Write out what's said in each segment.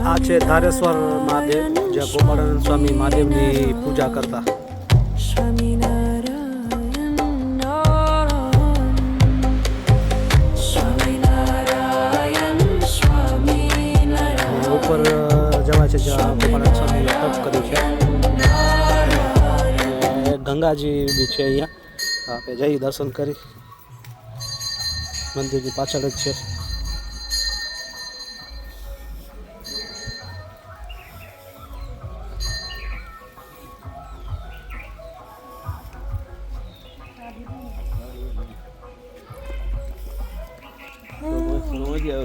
આ છે ધારેશ્વર મહાદેવ, જ્યાં ગોપાળાનંદ સ્વામી મહાદેવની પૂજા કરતા. ઉપર જવા છે જ્યાં ગોપાળાનંદ સ્વામી તપ કર્યું છે. ગંગાજી બી છે અહીંયા, આપણે જઈ દર્શન કરી. મંદિરની પાછળ જ છે.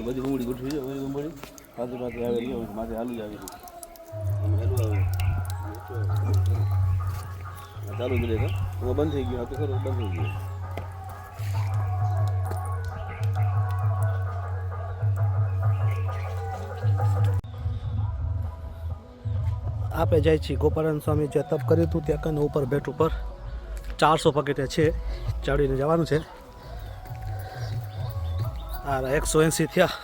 બધી ઉમડી ગોઠવી છે, બધી ઉમડી પાસે પાસે આવેલી માથે હાલું જ આવી ચાલુ જ રહે. બંધ થઈ ગયો, તો ખરો બંધ થઈ ગયો. આપણે જાય છીએ ગોપાળાનંદ સ્વામી જે તપ કર્યું હતું ત્યાં કને ઉપર બેટ ઉપર 400 પગથિયા છે, ચડીને જવાનું છે. આ 180 થયા,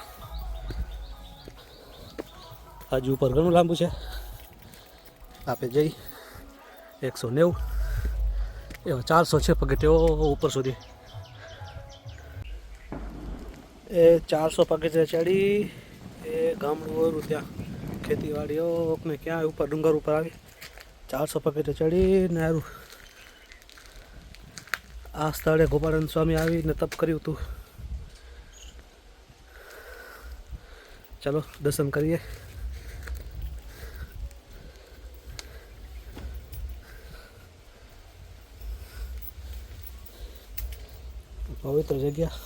હજુ ઉપર ઘણું લાંબુ છે. આપણે જઈ 190 એવા 400 છે પગથિયા ઉપર સુધી. એ 400 પગથિયા ચડી એ ગામડું ઓરું ત્યાં ખેતીવાડીઓ ને ક્યાં ઉપર ડુંગર ઉપર આવી 400 પગથિયા ચડીને આવ્યું. આ સ્થળે ગોપાળાનંદ સ્વામી આવીને તપ કર્યું હતું. ચલો દર્શન કરીએ. પવિત્ર જગ્યા.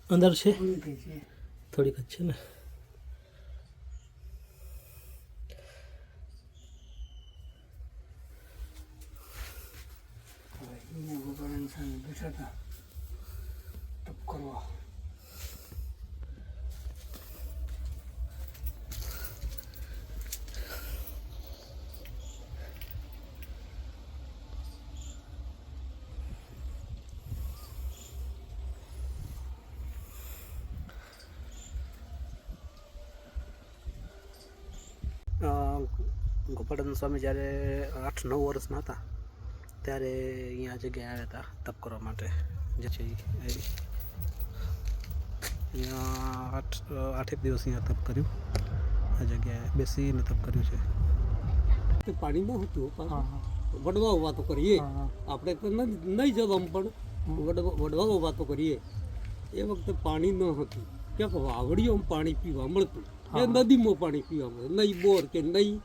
અંદર છે, થોડીક જ છે ને. ગોપાળાનંદ સ્વામી બેઠા હતા તપ કરવા. ગોપાળાનંદ સ્વામી જ્યારે 8-9 વર્ષના હતા ત્યારે અહીંયા જગ્યાએ આવ્યા હતા તપ કરવા માટે. જે છે અહીંયા 8 દિવસ અહીંયા તપ કર્યું. આ જગ્યાએ બેસીને તપ કર્યું છે. પાણી ન હતું, વડવા વાતો કરીએ આપણે તો નહીં જવામાં, પણ વડવા વાતો કરીએ. એ વખતે પાણી ન હતું, ક્યાંક વાવડીઓમાં પાણી પીવા મળતું, એ નદીમાં પાણી પીવા મળે, નહીં બોર કે નહીં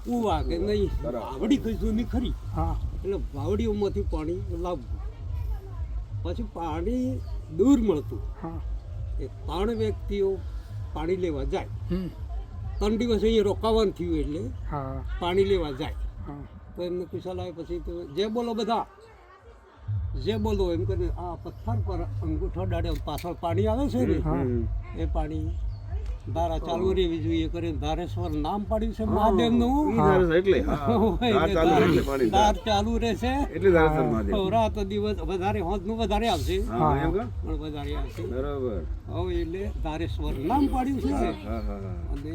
કુવા કે નહીં વાવડી કઈ જૂની ખરી, એટલે વાવડીઓમાંથી પાણી લાવવું. પછી પાણી દૂર મળતું, એ 3 વ્યક્તિઓ પાણી લેવા જાય. 3 દિવસ અહીંયા રોકાવાનું થયું એટલે પાણી લેવા જાય. તો એમને કુશલ આવે પછી તો જે બોલો બધા જે બોલો એમ કરીને આ પથ્થર પર અંગૂઠો ડાળે પાછળ પાણી આવે છે ને, એ પાણી ધારા ચાલુ રહેવી જોઈએ કરીને ધારેશ્વર નામ પાડ્યું છે મહાદેવનું. ઈ ધારેસર એટલે હા ધાર ચાલુ એટલે પાણી ધાર ચાલુ રહેશે એટલે ધારેસર મહાદેવ. રાત દિવસ વધારે હોજનું વધારે આવશે હા એમ કે પણ વધારે આવશે બરાબર. હવે એટલે ધારેશ્વર નામ પાડ્યું છે હા હા હા અને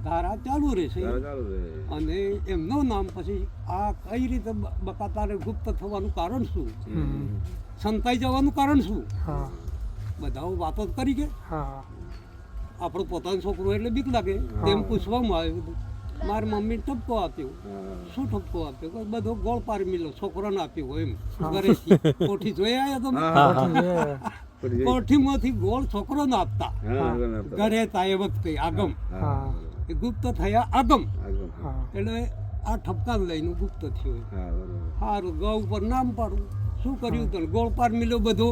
ધારા ચાલુ રહેશે ધાર ચાલુ રહે. અને એમનું નામ પછી આ કઈ રીતે બકાતાને ગુપ્ત થવાનું કારણ શું, સંતાઈ જવાનું કારણ શું, બધા વાતો જ કરી કે આપણો પોતાનો છોકરો એટલે બીક લાગે તેમ પૂછવામાં આવ્યું હતું. મારી મમ્મી ઠપકો આપ્યો. શું ઠપકો આપ્યો કે બધો ગોળ પાર મિલો છોકરાને આપ્યો એમ ઘરેથી. કોઠી જોઈ આવ્યા તમે? કોઠીમાંથી ગોળ છોકરોને આપતા હા બરાબર. ઘરે તા એ વખતે આગમ એ ગુપ્ત થયા આગમ આગળ. એટલે આ ઠપકા લઈને ગુપ્ત થયો. હા બરાબર. સારું ગૌ ઉપર નામ પાડવું શું કર્યું તને ગોળ પાર મિલ્યો બધો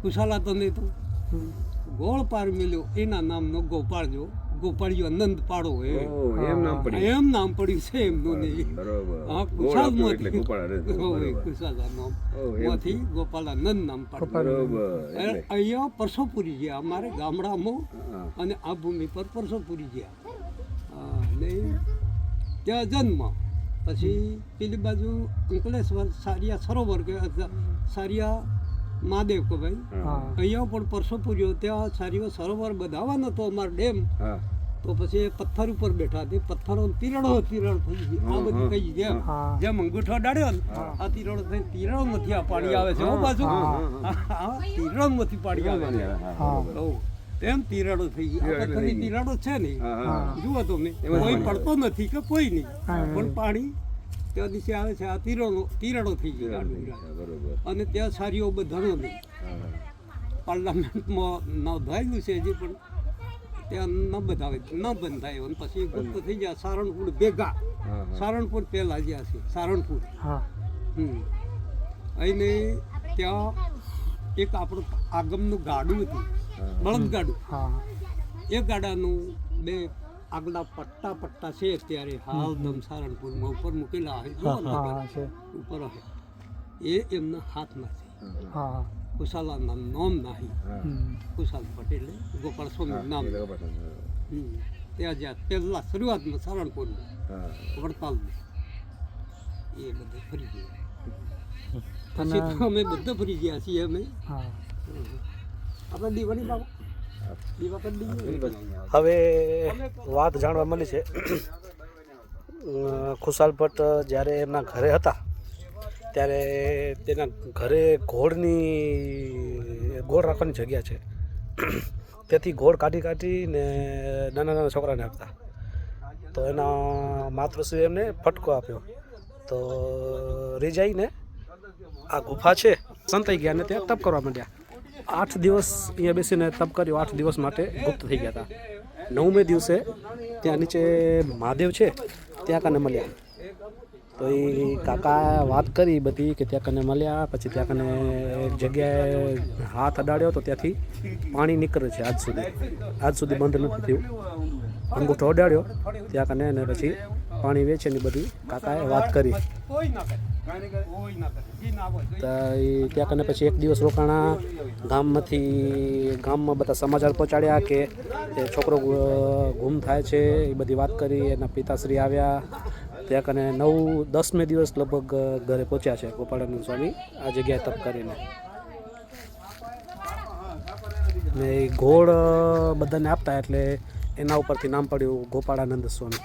કુશાલા તને તો ગોળ પાર મિલ્યો એના નામનો ગોપાળજો ગોપાળિયો નંદ પાડો ઓહ, એમ નામ પડ્યું. એમ નામ પડ્યું છે એમનું નહીં. બરોબર. હા ગોળ કુશાલ આપ્યો એટલે ગોપાળા રહે. કુશાલા નામ ઓહ, એમ. માંથી ગોપાળા નંદ નામ પાડ્યું. બરોબર. એટલે અહીંયા પરસોપુરી ગયા અમારે ગામડામાં હા. અને આ ભૂમિ પર પરસોપુરી ગયા અને ત્યાં જન્મ પછી પેલી બાજુ અંકલેશ્વર સારિયા સરોવર કે સારિયા મહાદેવ કે ભાઈ અહીંયા પણ પરસોપુરીઓ ત્યાં સારિયો સરોવર બનાવવાનો હતો અમારો ડેમ હા તો પછી એ પથ્થર ઉપર બેઠા તે પથ્થરો તિરડો થઈ ગઈ આ બધી કઈ જેમ અંગૂઠો અડાડ્યો ને આ તિરડો થઈ તિરડો માંથી આ પાણી આવે છે હો બાજુ તિરડો માંથી પાણી આવે છે હઉ. તેમ તિરાડો થઈ ગઈ આ પથ્થરની તિરાડો છે નહીં જુઓ તમે કોઈ પડતો નથી કે કોઈ નહીં પણ પાણી ત્યાં દિવસે આવે છે આ તિરાડો થઈ ગઈ આ ડુંગરા. બરોબર. અને ત્યાં સારીઓ બધાનો નહીં પાર્લામેન્ટમાં નોંધાયેલું છે હજી પણ ત્યાં ન બંધાયો અને પછી ગુપ્ત થઈ ગયા સારણપુર ભેગા સારણપુર પહેલા જ્યાં છે સારણપુર અહીંને ત્યાં એક આપણું આગમનું ગાડું હતું બળદગાડું એ ગાડાનું બે આગલા પટ્ટા છે અત્યારે હાલ દમ સારણપુરમાં ઉપર મૂકેલા છે ઉપર એ એમના હાથમાં છે કુશાલાના નામ નહીં કુશાલ પટેલે ગોપાલ સ્વામી નામ ત્યાં જ્યાં પહેલા શરૂઆતમાં સારણપુરમાં વડતાલમાં એ બધે ફરી ગયા પછી તો અમે બધા ફરી ગયા છીએ અમે આપણે દિવાળી બાબા હવે વાત જાણવા મળી છે ખુશાલ ભટ્ટ જ્યારે એમના ઘરે હતા ત્યારે તેના ઘરે ગોળ રાખવાની જગ્યા છે તેથી ગોળ કાઢીને નાના છોકરાને આપતા તો એના માતૃશ્રી એમને ફટકો આપ્યો તો રીજાઈને આ ગુફા છે સંતાઈ ગયા ને ત્યાં તપ કરવા માંડ્યા 8 દિવસ અહીંયા બેસીને તપ કર્યો 8 દિવસ માટે ગુપ્ત થઈ ગયા હતા 9મે દિવસે ત્યાં નીચે મહાદેવ છે ત્યાં કને મળ્યા તો એ કાકા વાત કરી બધી કે ત્યાં કને મળ્યા પછી ત્યાં કને એક જગ્યાએ હાથ અડાડ્યો તો ત્યાંથી પાણી નીકળે છે આજ સુધી બંધ નથી થયું અંગૂઠો અડાડ્યો ત્યાં કને અને પછી પાણી વેચે ને બધી કાકાએ વાત કરી તો એ ત્યાં કને પછી એક દિવસ રોકાણા ગામમાં બધા સમાચાર પહોંચાડ્યા કે એ છોકરો ગુમ થાય છે એ બધી વાત કરી એના પિતાશ્રી આવ્યા ત્યાં કને 9-10મે દિવસ લગભગ ઘરે પહોંચ્યા છે ગોપાળાનંદ સ્વામી આ જગ્યાએ તપ કરીને ને એ ગોળ બધાને આપતા એટલે એના ઉપરથી નામ પડ્યું ગોપાળાનંદ સ્વામી.